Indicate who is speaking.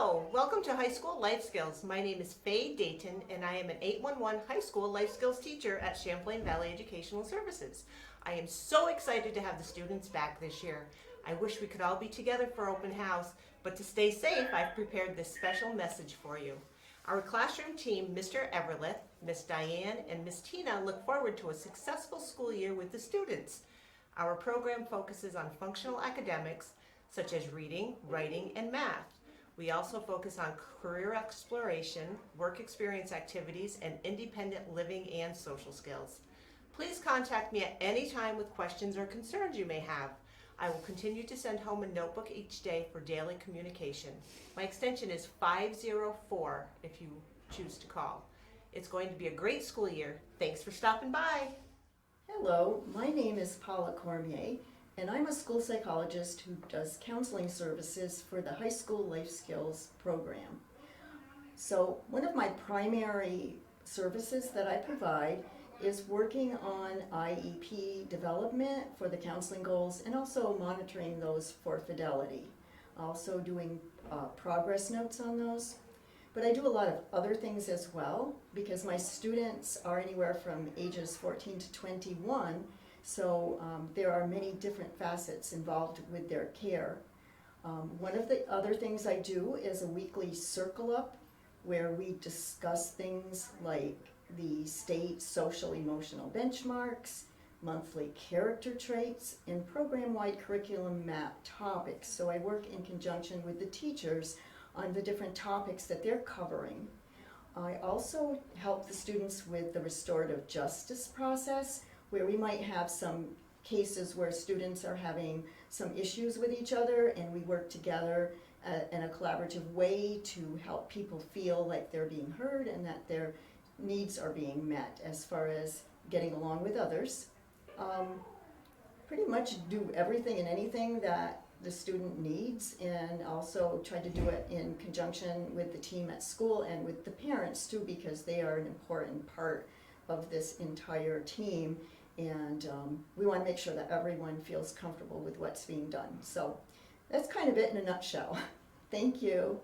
Speaker 1: Hello, welcome to High School Life Skills. My name is FAYE Dayton and I am an 811 High School Life Skills teacher at Champlain Valley Educational Services. I am so excited to have the students back this year. I wish we could all be together for open house, but to stay safe, I've prepared this special message for you. Our classroom team, Mr. Everlith, Miss Diane, and Miss Tina look forward to a successful school year with the students. Our program focuses on functional academics such as reading, writing, and math. We also focus on career exploration, work experience activities, and independent living and social skills. Please contact me at any time with questions or concerns you may have. I will continue to send home a notebook each day for daily communication. My extension is 504 if you choose to call. It's going to be a great school year. Thanks for stopping by.
Speaker 2: Hello, my name is PAULA CORMIER, and I'm a school psychologist who does counseling services for the High School Life Skills program. So one of my primary services that I provide is working on IEP development for the counseling goals and also monitoring those for fidelity. Also doing progress notes on those. But I do a lot of other things as well because my students are anywhere from ages 14 to 21. So there are many different facets involved with their care. One of the other things I do is a weekly circle up where we discuss things like the state social emotional benchmarks, monthly character traits, and program-wide curriculum map topics. So I work in conjunction with the teachers on the different topics that they're covering. I also help the students with the restorative justice process, where we might have some cases where students are having some issues with each other and we work together in a collaborative way to help people feel like they're being heard and that their needs are being met as far as getting along with others. Pretty much do everything and anything that the student needs, and also try to do it in conjunction with the team at school and with the parents too, because they are an important part of this entire team. And we want to make sure that everyone feels comfortable with what's being done. So that's kind of it in a nutshell. Thank you.